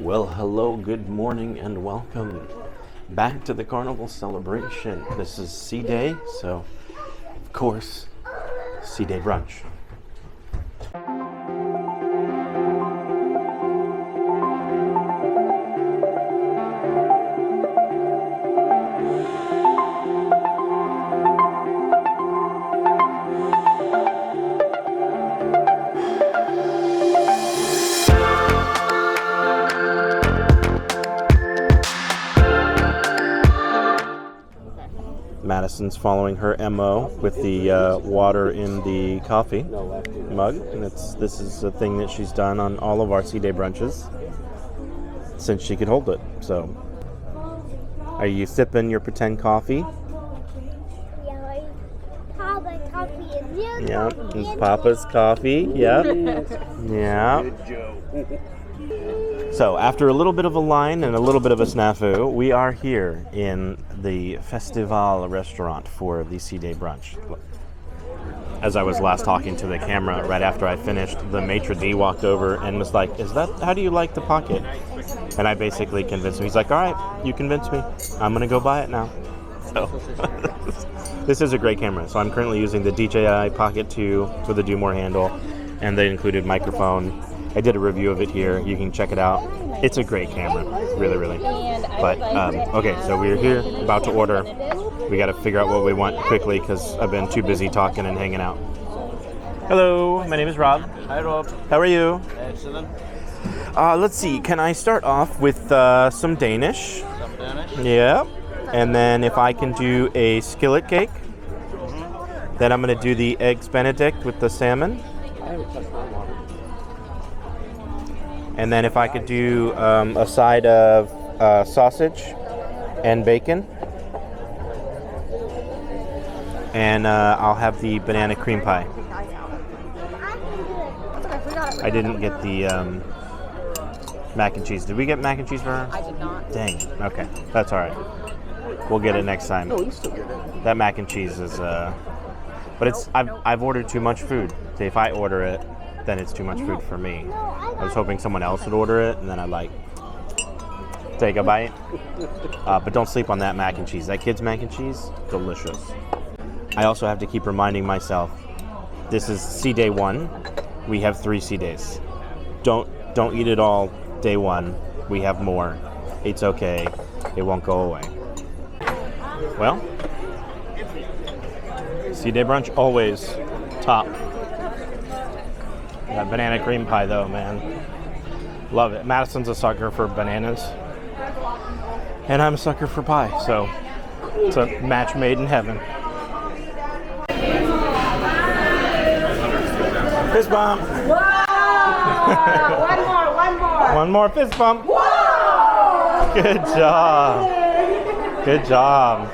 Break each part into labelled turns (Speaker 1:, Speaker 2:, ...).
Speaker 1: Well, hello, good morning, and welcome back to the Carnival celebration. This is C Day, so of course, C Day brunch. Madison's following her MO with the water in the coffee mug. And this is a thing that she's done on all of our C-Day brunches since she could hold it. So, are you sipping your pretend coffee?
Speaker 2: Yeah, Papa's coffee is here.
Speaker 1: Yeah, it's Papa's coffee. Yep. Yeah. So, after a little bit of a line and a little bit of a snafu, we are here in the Festival restaurant for the C-Day brunch. As I was last talking to the camera, right after I finished, the maitre d' walked over and was like, how do you like the pocket? And I basically convinced him. He's like, all right, you convinced me. I'm going to go buy it now. So, this is a great camera. So I'm currently using the DJI Pocket 2 with the Do More handle, and they included microphone. I did a review of it here. You can check it out. It's a great camera, really. But, okay, so we're here, about to order. We got to figure out what we want quickly because I've been too busy talking and hanging out. Hello, my name is Rob.
Speaker 3: Hi, Rob.
Speaker 1: How are you?
Speaker 3: Excellent.
Speaker 1: Let's see, can I start off with some Danish?
Speaker 3: Some Danish.
Speaker 1: Yeah. And then if I can do a skillet cake. Then I'm going to do the eggs Benedict with the salmon. And then if I could do a side of sausage and bacon. And I'll have the banana cream pie. I didn't get the mac and cheese. Did we get mac and cheese for her?
Speaker 4: I did not.
Speaker 1: Dang. Okay. That's all right. We'll get it next time.
Speaker 3: No, you still get it.
Speaker 1: That mac and cheese is... But it's I've ordered too much food. So if I order it, then it's too much food for me. I was hoping someone else would order it, and then I'd take a bite. But don't sleep on that mac and cheese. That kid's mac and cheese, delicious. I also have to keep reminding myself, this is C-Day 1. We have 3 C-Days. Don't eat it all day 1. We have more. It's okay. It won't go away. Well, C-Day brunch always top. That banana cream pie though, man. Love it. Madison's a sucker for bananas. And I'm a sucker for pie, so it's a match made in heaven. Fist bump.
Speaker 4: Whoa! One more.
Speaker 1: One more fist bump.
Speaker 4: Whoa!
Speaker 1: Good job. Good job.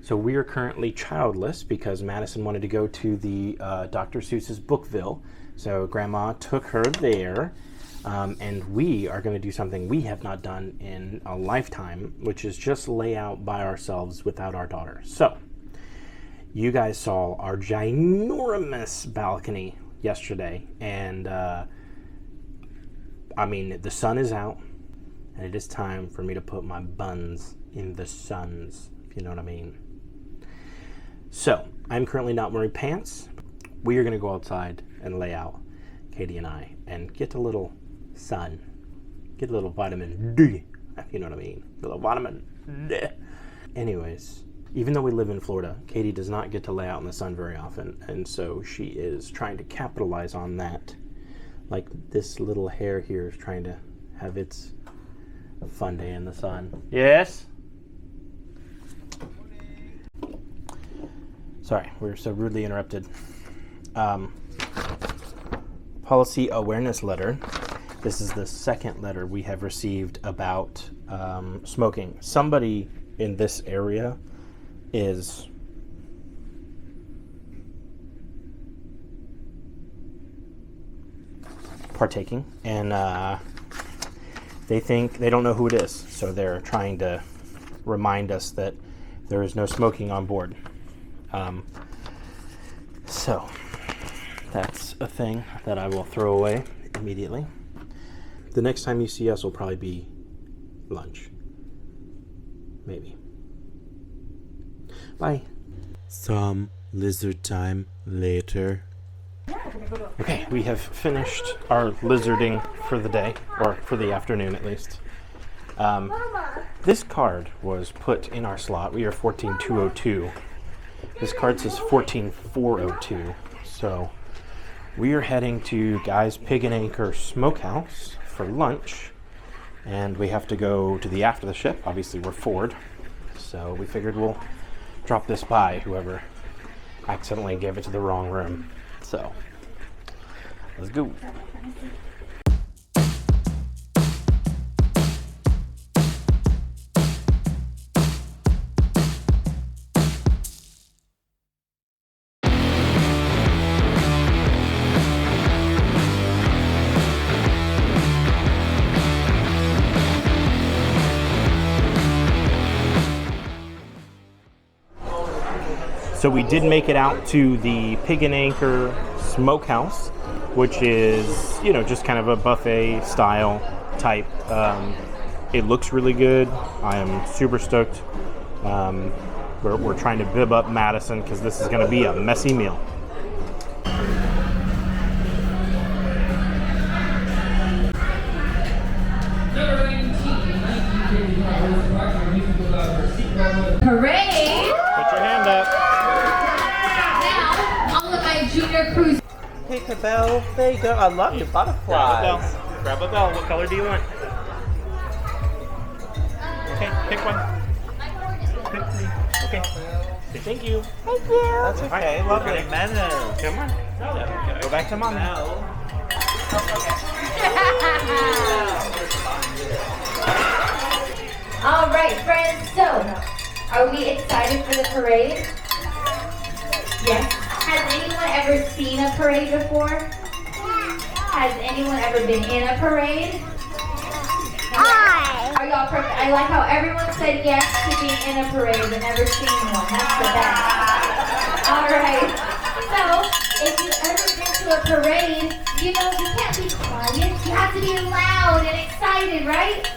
Speaker 1: So we are currently childless because Madison wanted to go to the Dr. Seuss's Bookville. So Grandma took her there, and we are going to do something we have not done in a lifetime, which is just lay out by ourselves without our daughter. So you guys saw our ginormous balcony yesterday, and I mean, the sun is out, and it is time for me to put my buns in the suns, if you know what I mean. So, I'm currently not wearing pants. We are going to go outside and lay out, Katie and I, and get a little sun. Get a little vitamin D, if you know what I mean. A little vitamin D. Anyways, even though we live in Florida, Katie does not get to lay out in the sun very often, and so she is trying to capitalize on that Like this little hair here is trying to have its fun day in the sun. Yes? Sorry, we were so rudely interrupted. Policy awareness letter. This is the second letter we have received about smoking. Somebody in this area is partaking, and they don't know who it is, so they're trying to remind us that there is no smoking on board. So that's a thing that I will throw away immediately. The next time you see us will probably be lunch. Maybe. Bye. Some lizard time later. Okay, we have finished our lizarding for the day, or for the afternoon at least. This card was put in our slot. We are 14202. This card says 14402. So we are heading to Guy's Pig and Anchor Smokehouse for lunch, and we have to go to the after the ship. Obviously we're forward, so we figured we'll drop this by whoever accidentally gave it to the wrong room. So let's go. So we did make it out to the Pig and Anchor Smokehouse, which is, just kind of a buffet style type. It looks really good. I am super stoked. We're trying to bib up Madison because this is going to be a messy meal.
Speaker 3: Parade!
Speaker 1: Put your hand up.
Speaker 3: Now, all of my junior crews.
Speaker 5: Take a bell. There you go. I love your butterflies.
Speaker 1: Grab a bell. What color do you want? Okay, pick one. Pick three. Okay. Say thank you.
Speaker 2: Thank you.
Speaker 5: That's okay. Love your manners.
Speaker 1: Come on. Go back to mommy.
Speaker 3: All right, friends. So, are we excited for the parade? Yes. Has anyone ever seen a parade before? Has anyone ever been in a parade? Are y'all perfect? I like how everyone said yes to being in a parade but never seen one. That's the best. All right. So, if you've ever been to a parade, you can't be quiet. You have to be loud and excited, right?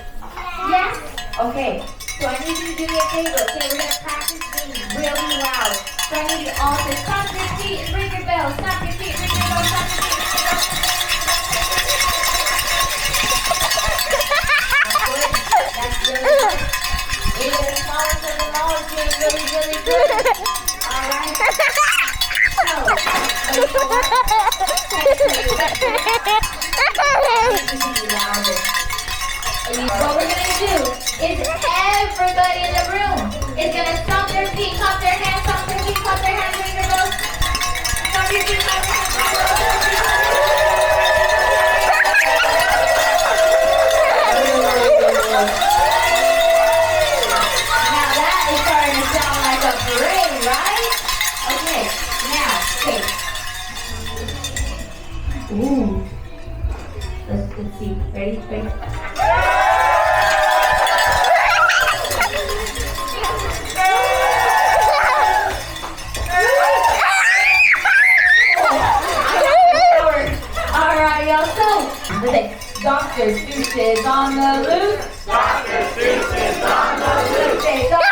Speaker 3: Yes? Okay. So I need you to do me a favor. Okay, we're going to practice being really loud. So I need you all to stomp your feet and ring your bell. Stomp your feet, ring your bell, stomp your feet, ring your bell. That's really good. Even the smallest of them all is doing really, really good. All right. What we're going to do is everybody in the room is going to stomp their feet, clap their hands, stomp their feet, clap their hands, ring their bells. Stomp your feet, clap your hands, clap your hands. Now that is starting to sound like a parade, right? Okay, now, Ooh. Let's see. Ready? Dr. Seuss is on the loose. Dr. Seuss is on the loose. Say, Dr.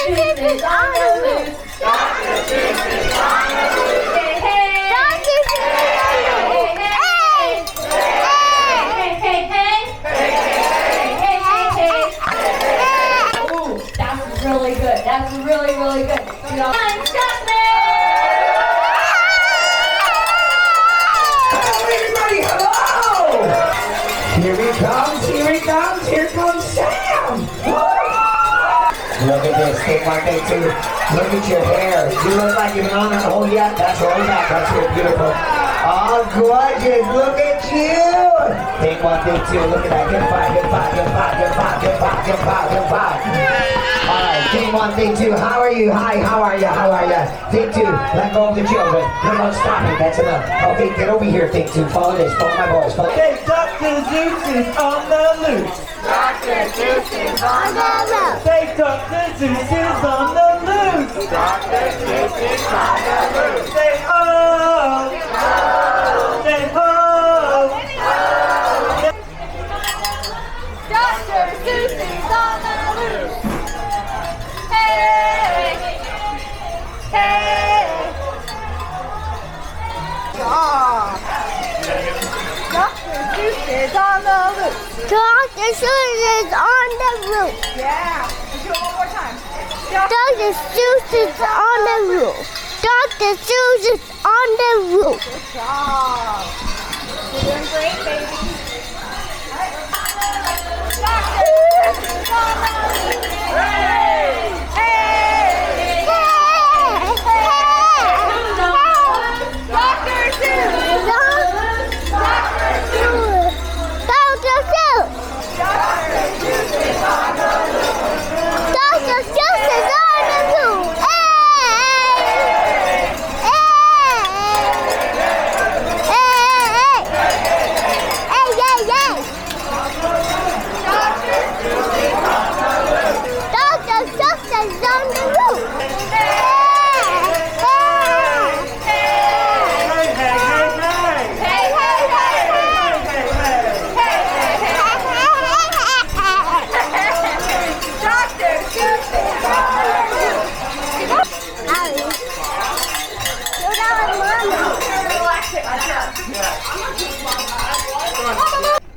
Speaker 3: Seuss is on the loose. Dr. Seuss is on the loose. Say, hey. Dr. Seuss is on the loose. Hey, hey. Hey. Ooh, that was really good. That was really, really good. Everybody, hello!
Speaker 6: Take one, take two. Look at your hair. You look like you've been on that hole yet. That's rolling back. That's good. Beautiful. Oh, gorgeous. Look at you. Take one, take two. Look at that. Give five, give five, give five, give five, give five, give five, give five. All right. Take one, take two. How are you? Hi, how are you? How are you? Take two. Let go of the children. Come on, stop it. That's enough. Okay, get over here. Take two. Follow this. Follow my voice. Follow.
Speaker 5: Hey, Dr. Seuss is on the loose.
Speaker 2: Dr. Seuss is on the loose.
Speaker 5: Say Dr. Seuss is on the loose.
Speaker 4: Dr. Seuss is on the loose.
Speaker 5: Say oh. Say oh.
Speaker 2: Dr. Seuss is on the loose. Hey! Hey! Dr. Seuss is on the loose. Dr. Seuss is on the roof.
Speaker 4: Yeah. Let's do it one more time.
Speaker 2: Dr. Seuss is on the roof. Dr. Seuss is on the roof.
Speaker 4: Good job. You're doing great, baby.
Speaker 2: Dr. Seuss is on the roof. Hey! Hey! Dr. Seuss is on Dr. Seuss. Dr. Seuss. Dr. Seuss is on the roof. Hey! Hey! Hey! Hey! Hey! Dr. Seuss is on the roof.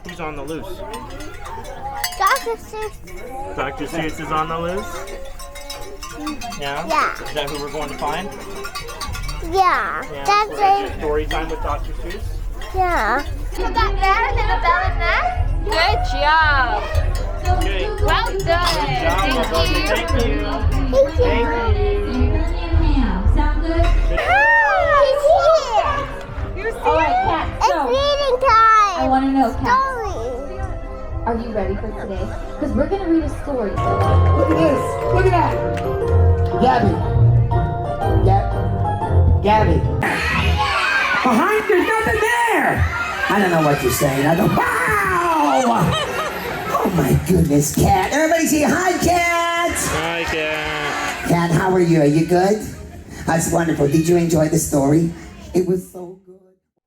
Speaker 1: Who's on the loose?
Speaker 2: Dr. Seuss.
Speaker 1: Dr. Seuss is on the loose? Yeah?
Speaker 2: Yeah.
Speaker 1: Is that who we're going to find?
Speaker 2: Yeah.
Speaker 1: Yeah.
Speaker 2: That's
Speaker 1: So that's your
Speaker 2: it.
Speaker 1: story time with Dr. Seuss?
Speaker 2: Yeah. You got that and then a bell in that? Good job.
Speaker 1: Okay.
Speaker 2: Well done.
Speaker 1: Thank you.
Speaker 2: Thank you.
Speaker 3: Sound good?
Speaker 2: He's here.
Speaker 3: All right, Kat.
Speaker 2: It's
Speaker 3: So,
Speaker 2: reading time.
Speaker 3: I want to know, Kat,
Speaker 2: Story.
Speaker 3: are you ready for today? Because we're going to read a story.
Speaker 6: Look at this. Look at that. Gabby. Gabby. Behind there's nothing there. I don't know what you're saying. I go, wow. Oh my goodness, Kat. Everybody say hi, Kat.
Speaker 1: Hi, Kat.
Speaker 6: Kat, how are you? Are you good? That's wonderful. Did you enjoy the story? It was so good.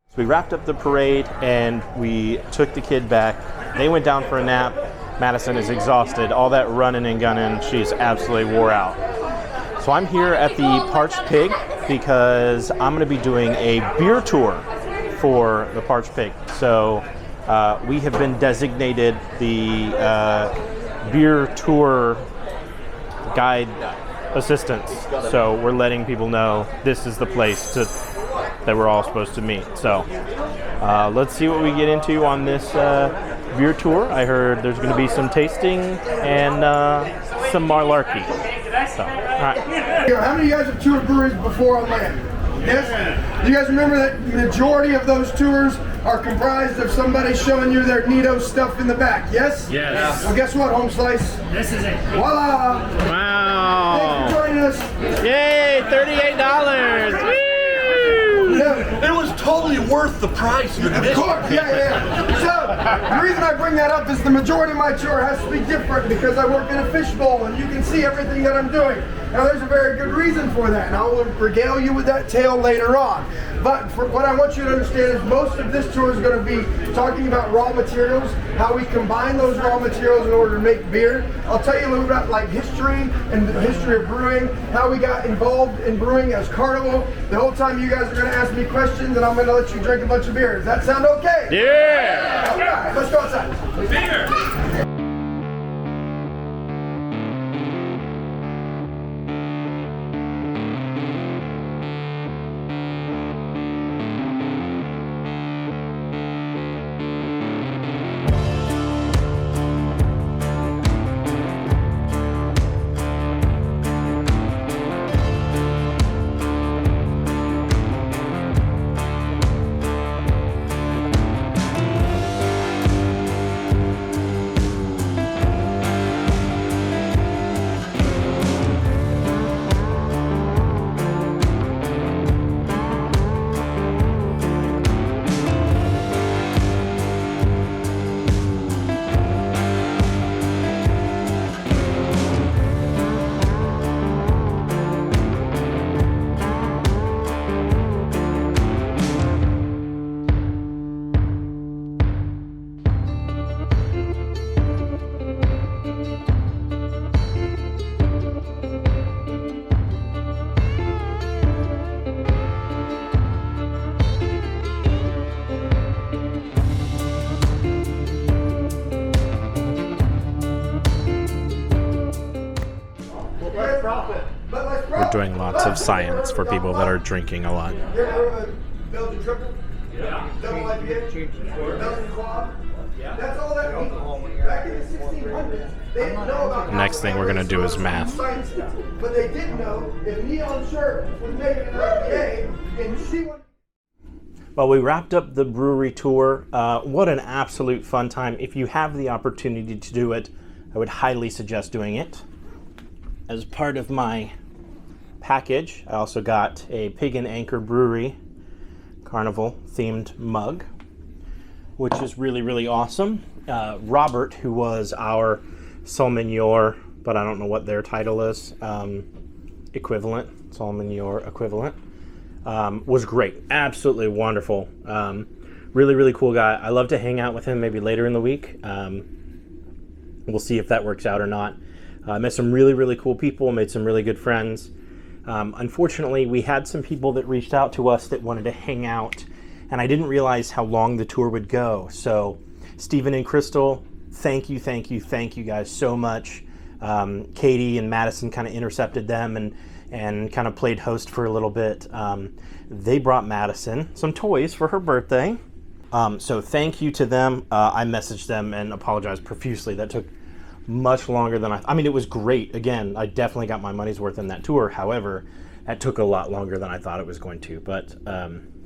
Speaker 1: So we wrapped up the parade and we took the kid back. They went down for a nap. Madison is exhausted. All that running and gunning, she's absolutely wore out. So I'm here at the Parched Pig because I'm going to be doing a beer tour for the Parched Pig. So we have been designated the beer tour guide assistants. So we're letting people know this is the place that we're all supposed to meet. So let's see what we get into on this beer tour. I heard there's going to be some tasting and some malarkey. So, all right.
Speaker 7: How many of you guys have toured breweries before on land? Yes? Do you guys remember that majority of those tours are comprised of somebody showing you their neato stuff in the back? Yes?
Speaker 1: Yes.
Speaker 7: Well, guess what, Home Slice?
Speaker 8: This is it.
Speaker 7: Voila! Thanks
Speaker 1: Wow.
Speaker 7: for joining us.
Speaker 1: Yay, $38. Woo!
Speaker 7: Yeah.
Speaker 8: It was totally worth the price of
Speaker 7: Of
Speaker 8: admission.
Speaker 7: course, yeah. So, the reason I bring that up is the majority of my tour has to be different because I work in a fishbowl and you can see everything that I'm doing. Now, there's a very good reason for that, and I will regale you with that tale later on. But for what I want you to understand is most of this tour is going to be talking about raw materials, how we combine those raw materials in order to make beer. I'll tell you a little about like history and the history of brewing, how we got involved in brewing as Carnival. The whole time you guys are going to ask me questions, and I'm going to let you drink a bunch of beer. Does that sound okay?
Speaker 1: Yeah.
Speaker 7: All right, let's go outside.
Speaker 1: of science for people that are drinking a lot.
Speaker 7: You ever heard of a Belgian triple? Yeah. Double IPA? Belgian quad? That's all that means. Back in the 1600s, they didn't know about
Speaker 1: Next thing we're gonna do is math.
Speaker 7: science stuff. But they did know if neon shirt was making an IPA, and see what.
Speaker 1: Well, we wrapped up the brewery tour. What an absolute fun time. If you have the opportunity to do it, I would highly suggest doing it. As part of my package, I also got a Pig and Anchor Brewery Carnival themed mug, which is really, really awesome. Robert, who was our Solmenior, but I don't know what their title is, equivalent, Solmenior equivalent, was great. Absolutely wonderful. Really, really cool guy. I love to hang out with him maybe later in the week. We'll see if that works out or not. Met some really, really cool people, made some really good friends. Unfortunately, we had some people that reached out to us that wanted to hang out, and I didn't realize how long the tour would go. So Stephen and Crystal, thank you guys so much. Katie and Madison kind of intercepted them and kind of played host for a little bit. They brought Madison some toys for her birthday. So thank you to them. I messaged them and apologized profusely. That took much longer than I mean, it was great. Again, I definitely got my money's worth in that tour. However, that took a lot longer than I thought it was going to, but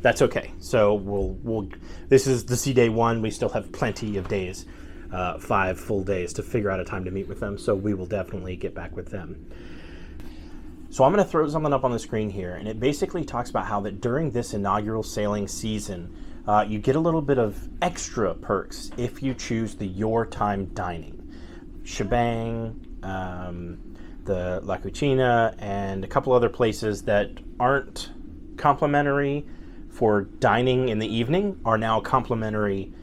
Speaker 1: that's okay. So we'll this is the C Day 1. We still have plenty of days, 5 full days to figure out a time to meet with them. So we will definitely get back with them. So I'm going to throw something up on the screen here, and it basically talks about how that during this inaugural sailing season, you get a little bit of extra perks if you choose the Your Time Dining. Shebang, the La Cucina, and a couple other places that aren't complimentary for dining in the evening are now complimentary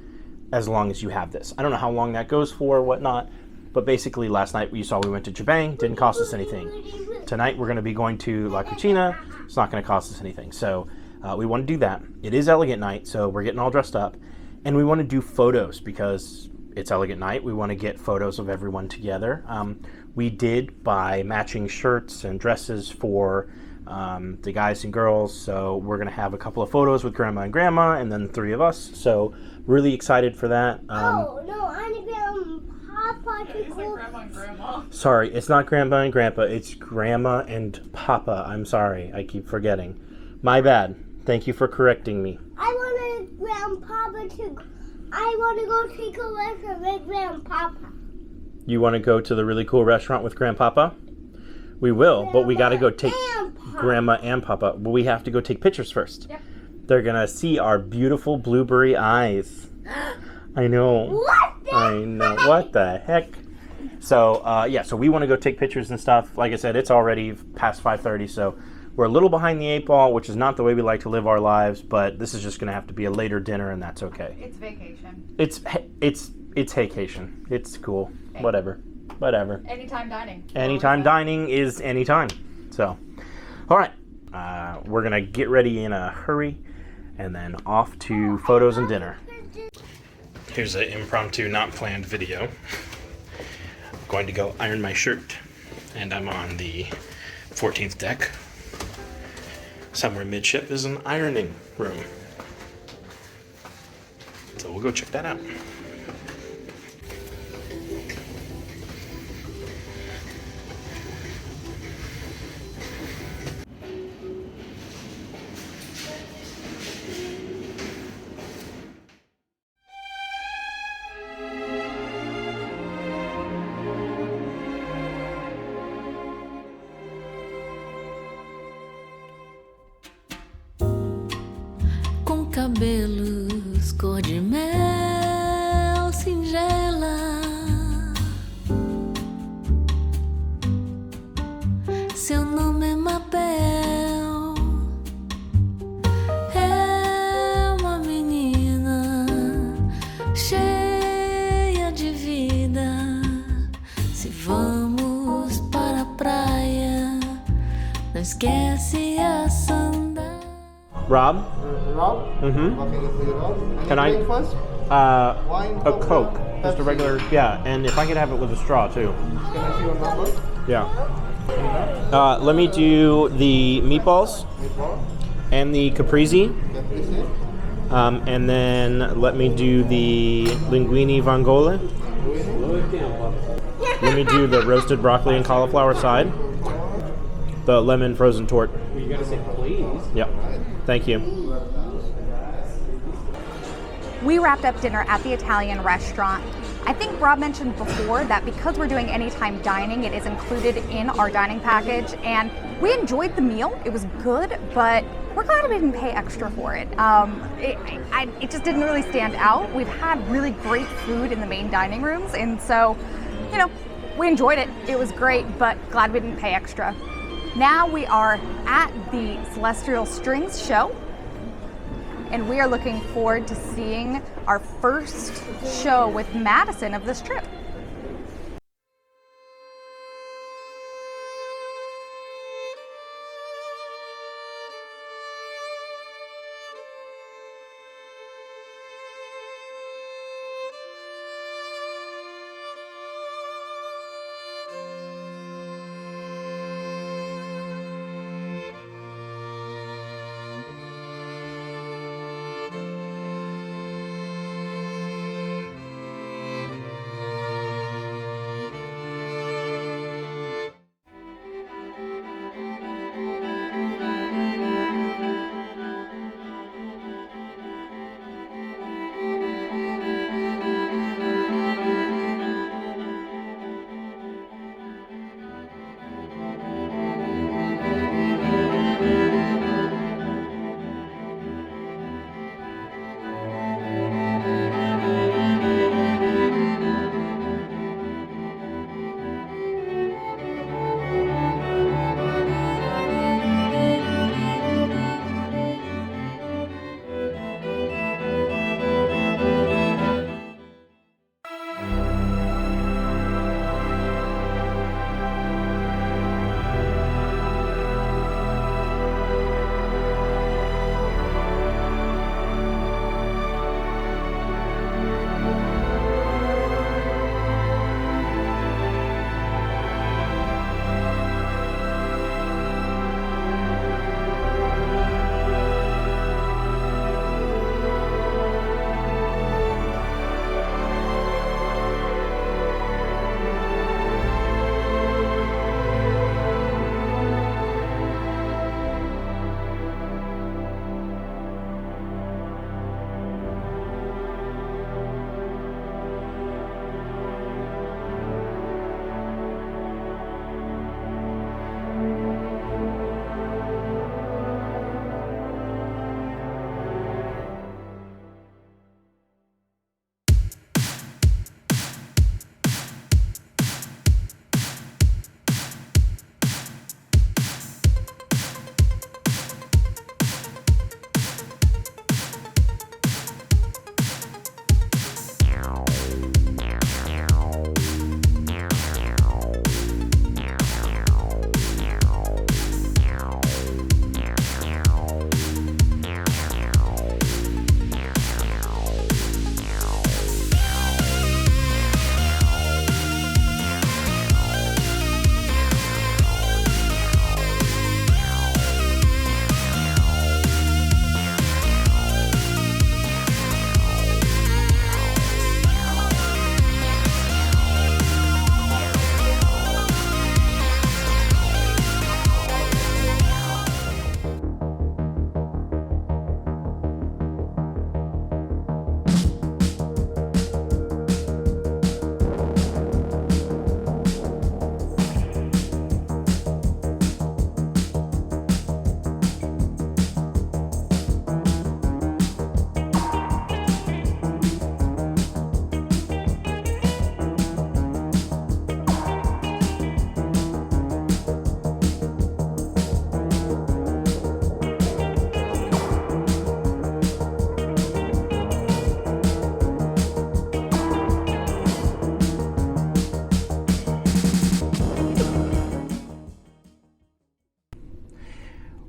Speaker 1: as long as you have this. I don't know how long that goes for or whatnot, but basically last night we went to Shebang, didn't cost us anything. Tonight we're going to be going to La Cucina, it's not going to cost us anything. So we want to do that. It is Elegant Night, so we're getting all dressed up, and we want to do photos because it's Elegant Night. We want to get photos of everyone together. We did buy matching shirts and dresses for the guys and girls, so we're going to have a couple of photos with Grandma and Grandma, and then 3 of us. So really excited for that.
Speaker 2: Oh, no, I'm Grandpa to go.
Speaker 4: Grandma and Grandma.
Speaker 1: Sorry, it's not Grandma and Grandpa. It's Grandma and Papa. I'm sorry. I keep forgetting. My bad. Thank you for correcting me.
Speaker 2: I want Grandpapa to. I want to go take a restaurant with Grandpapa.
Speaker 1: You want to go to the really cool restaurant with Grandpapa? We will, but we got to go take Grandma and Papa. But we have to go take pictures first.
Speaker 4: Yep.
Speaker 1: They're going to see our beautiful blueberry eyes. I know. What the heck? So, yeah, so we want to go take pictures and stuff. Like I said, it's already past 5:30, so we're a little behind the 8 ball, which is not the way we like to live our lives, but this is just going to have to be a later dinner, and that's okay.
Speaker 4: It's vacation.
Speaker 1: It's vacation. It's cool.
Speaker 4: Okay.
Speaker 1: Whatever.
Speaker 4: Anytime dining.
Speaker 1: Anytime dining is anytime. So, all right. We're going to get ready in a hurry, and then off to photos and dinner. Here's an impromptu, not planned video. I'm going to go iron my shirt, and I'm on the 14th deck. Somewhere midship is an ironing room. So we'll go check that out.
Speaker 9: Cabelos cor de mel singela, seu nome é Mabel, é uma menina cheia de vida. Se vamos para a praia, não esquece a sandália.
Speaker 1: Rob?
Speaker 5: Rob?
Speaker 1: Mm-hmm.
Speaker 5: What can you see, Rob?
Speaker 1: Can I-
Speaker 5: Drink first? Wine,
Speaker 1: A Coke. Just a
Speaker 5: Pepsi.
Speaker 1: regular, yeah, and if I could have it with a straw too.
Speaker 5: Can I see your number?
Speaker 1: Yeah. Let me do the meatballs and the caprese. And then let me do the linguine vongole. Let me do the roasted broccoli and cauliflower side. The lemon frozen tort.
Speaker 5: You gotta say please.
Speaker 1: Yep. Thank you.
Speaker 10: We wrapped up dinner at the Italian restaurant. I think Rob mentioned before that because we're doing anytime dining, it is included in our dining package, and we enjoyed the meal. It was good, but we're glad we didn't pay extra for it. It just didn't really stand out. We've had really great food in the main dining rooms, and so, you know, we enjoyed it. It was great, but glad we didn't pay extra. Now we are at the Celestial Strings show, and we are looking forward to seeing our first show with Madison of this trip.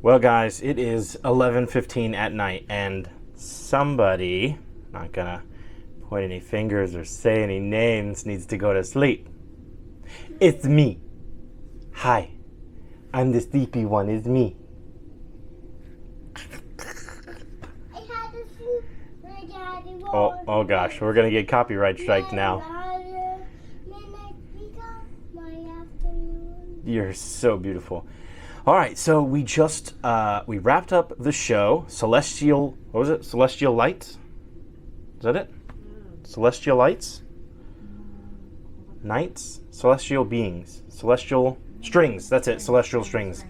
Speaker 1: Well, guys, it is 11:15 at night, and somebody, not gonna point any fingers or say any names, needs to go to sleep. It's me. Hi, I'm the sleepy one, it's me. Oh gosh, we're gonna get copyright striked now. You're so beautiful. All right, so we just we wrapped up the show. Celestial, what was it? Celestial Lights? Is that it? Celestial Lights? Nights? Celestial Beings. Celestial Strings. That's it. Celestial Strings.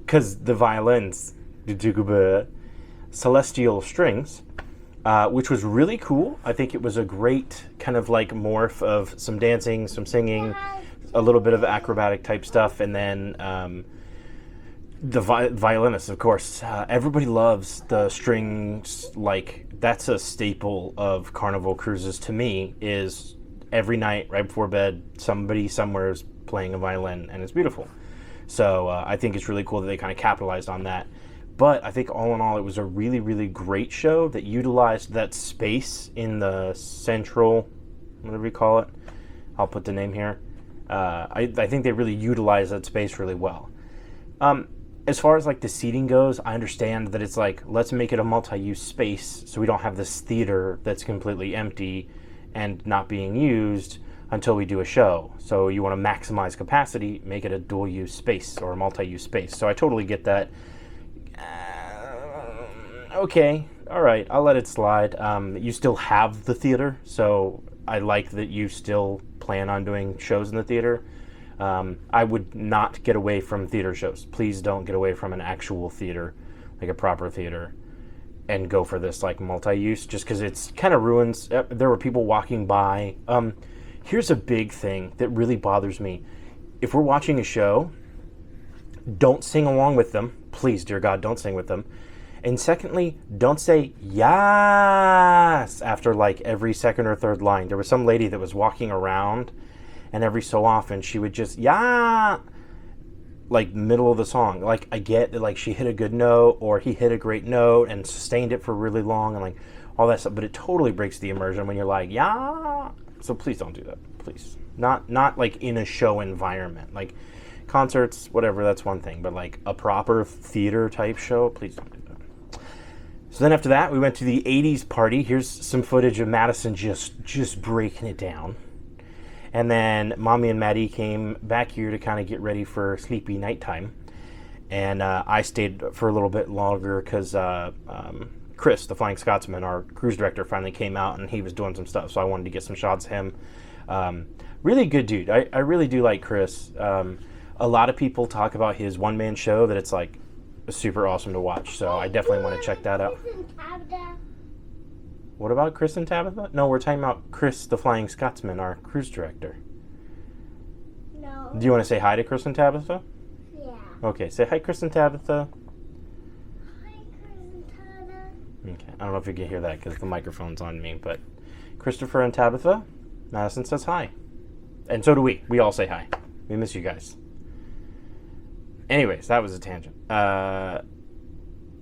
Speaker 1: Because the violins. Celestial Strings. Which was really cool. I think it was a great kind of like morph of some dancing, some singing, a little bit of acrobatic type stuff, and then the violinist, of course. Everybody loves the strings. Like, that's a staple of Carnival cruises to me, is every night right before bed, somebody somewhere is playing a violin, and it's beautiful. So I think it's really cool that they kind of capitalized on that. But I think all in all, it was a really, really great show that utilized that space in the central, whatever you call it. I'll put the name here. I think they really utilized that space really well. As far as like the seating goes, I understand that it's like, let's make it a multi-use space so we don't have this theater that's completely empty and not being used until we do a show. So you want to maximize capacity, make it a dual-use space or a multi-use space. So I totally get that. Okay, all right, I'll let it slide. You still have the theater, so I like that you still plan on doing shows in the theater. I would not get away from theater shows. Please don't get away from an actual theater, like a proper theater, and go for this like multi-use, just because it's kind of ruins. There were people walking by. Here's a big thing that really bothers me. If we're watching a show, don't sing along with them. Please, dear God, don't sing with them. And secondly, don't say yes after like every second or third line. There was some lady that was walking around, and every so often she would just yeah, like middle of the song. Like, I get that like she hit a good note or he hit a great note and sustained it for really long and like all that stuff, but it totally breaks the immersion when you're like yeah. So please don't do that, please. Not like in a show environment. Like concerts, whatever, that's one thing, but like a proper theater type show, please don't do that. So then after that, we went to the 80s party. Here's some footage of Madison just breaking it down. And then Mommy and Maddie came back here to kind of get ready for sleepy nighttime. And I stayed for a little bit longer because Chris, the Flying Scotsman, our cruise director, finally came out and he was doing some stuff. So I wanted to get some shots of him. Really good dude. I really do like Chris. A lot of people talk about his one-man show, that it's like super awesome to watch, so I definitely want to check that out. What about Chris and Tabitha? No, we're talking about Chris, the Flying Scotsman, our cruise director.
Speaker 2: No.
Speaker 1: Do you want to say hi to Chris and Tabitha?
Speaker 2: Yeah.
Speaker 1: Okay, say hi, Chris and Tabitha.
Speaker 2: Hi, Chris and Tabitha.
Speaker 1: Okay, I don't know if you can hear that because the microphone's on me, but Christopher and Tabitha, Madison says hi. And so do we. We all say hi. We miss you guys. Anyways, that was a tangent.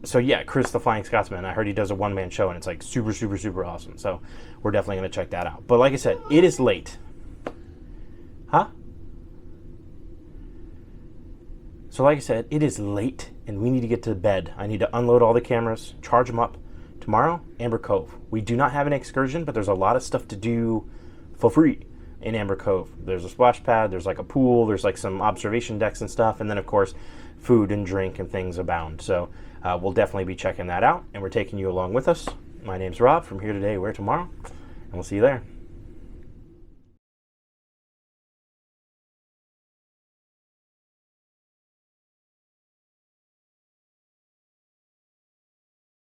Speaker 1: So yeah, Chris the Flying Scotsman, I heard he does a one-man show and it's like super, super, super awesome. So we're definitely going to check that out. But like I said, it is late. Huh? So like I said, it is late and we need to get to bed. I need to unload all the cameras, charge them up. Tomorrow, Amber Cove. We do not have an excursion, but there's a lot of stuff to do for free in Amber Cove. There's a splash pad, there's like a pool, there's like some observation decks and stuff, and then of course food and drink and things abound. So we'll definitely be checking that out, and we're taking you along with us. My name's Rob, from Here Today, Where Tomorrow, and we'll see you there.